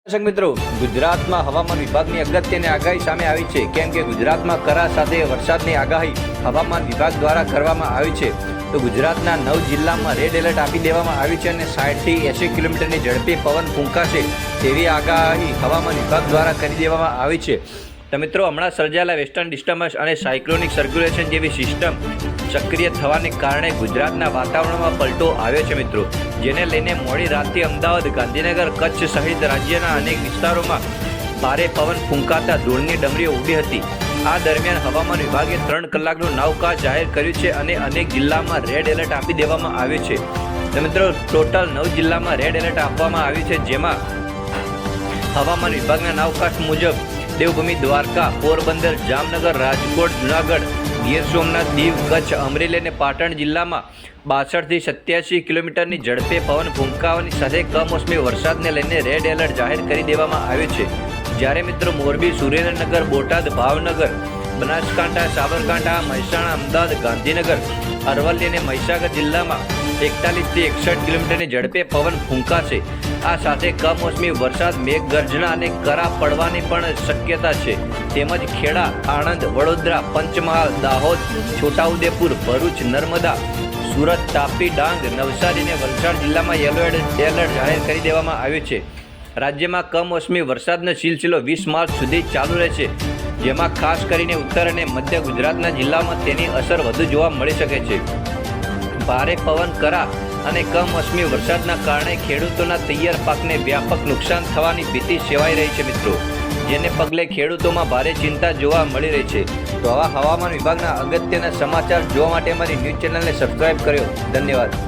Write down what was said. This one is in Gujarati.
દર્શક મિત્રો, ગુજરાતમાં હવામાન વિભાગની અગત્યની આગાહી સામે આવી છે. કેમ કે ગુજરાતમાં કરા સાથે વરસાદની આગાહી હવામાન વિભાગ દ્વારા કરવામાં આવી છે. તો ગુજરાતના 9 જિલ્લામાં રેડ એલર્ટ આપી દેવામાં આવી છે અને 60 થી 80 કિલોમીટરની ઝડપે પવન ફૂંકાશે તેવી આગાહી હવામાન વિભાગ દ્વારા કરી દેવામાં આવી છે. તો મિત્રો, હમણાં સર્જાયેલા વેસ્ટર્ન ડિસ્ટર્બન્સ અને સાયક્લોનિક સર્ક્યુલેશન જેવી સિસ્ટમ સક્રિય થવાને કારણે ગુજરાતના વાતાવરણમાં પલટો આવ્યો છે મિત્રો, જેને લઈને મોડી રાતથી અમદાવાદ, ગાંધીનગર, કચ્છ સહિત રાજ્યના અનેક વિસ્તારોમાં ભારે પવન ફૂંકાતા ધૂળની ડમરીઓ ઉડી હતી. આ દરમિયાન હવામાન વિભાગે 3 કલાકનું અવકાશ જાહેર કર્યું છે અને અનેક જિલ્લામાં રેડ એલર્ટ આપી દેવામાં આવ્યું છે. તો મિત્રો, ટોટલ 9 જિલ્લામાં રેડ એલર્ટ આપવામાં આવ્યું છે, જેમાં હવામાન વિભાગના અવકાશ મુજબ દેવભૂમિ, દ્વારકા, પોરબંદર, જામનગર, રાજકોટ, જૂનાગઢ, ગીર સોમનાથ, દીવ, કચ્છ, અમરેલી અને પાટણ જિલ્લામાં 62 થી 87 કિલોમીટરની ઝડપે પવન ફૂંકાવાની સાથે કમોસમી વરસાદને લઈને રેડ એલર્ટ જાહેર કરી દેવામાં આવ્યું છે. જ્યારે મિત્રો, મોરબી, સુરેન્દ્રનગર, બોટાદ, ભાવનગર, બનાસકાંઠા, સાબરકાંઠા, મહેસાણા, અમદાવાદ, ગાંધીનગર, અરવલ્લી અને મહીસાગર જિલ્લામાં 41 થી 61 કિલોમીટરની ઝડપે પવન ફૂંકાશે. આ સાથે કમોસમી વરસાદ, મેઘગર્જના અને કરા પડવાની પણ શક્યતા છે. તેમજ ખેડા, આણંદ, વડોદરા, પંચમહાલ, દાહોદ, છોટાઉદેપુર, ભરૂચ, નર્મદા, સુરત, તાપી, ડાંગ, નવસારી અને વલસાડ જિલ્લામાં યલો એલર્ટ જાહેર કરી દેવામાં આવ્યું છે. રાજ્યમાં કમોસમી વરસાદનો સિલસિલો 20 માર્ચ સુધી ચાલુ રહેશે, જેમાં ખાસ કરીને ઉત્તર અને મધ્ય ગુજરાતના જિલ્લામાં તેની અસર વધુ જોવા મળી શકે છે. ભારે પવન, કરા અને કમોસમી વરસાદના કારણે ખેડૂતોના તૈયાર પાકને વ્યાપક નુકસાન થવાની ભીતિ સેવાઈ રહી છે મિત્રો, જેને પગલે ખેડૂતોમાં ભારે ચિંતા જોવા મળી રહી છે. તો આવા હવામાન વિભાગના અગત્યના સમાચાર જોવા માટે અમારી ન્યૂઝ ચેનલને સબસ્ક્રાઇબ કર્યો. ધન્યવાદ.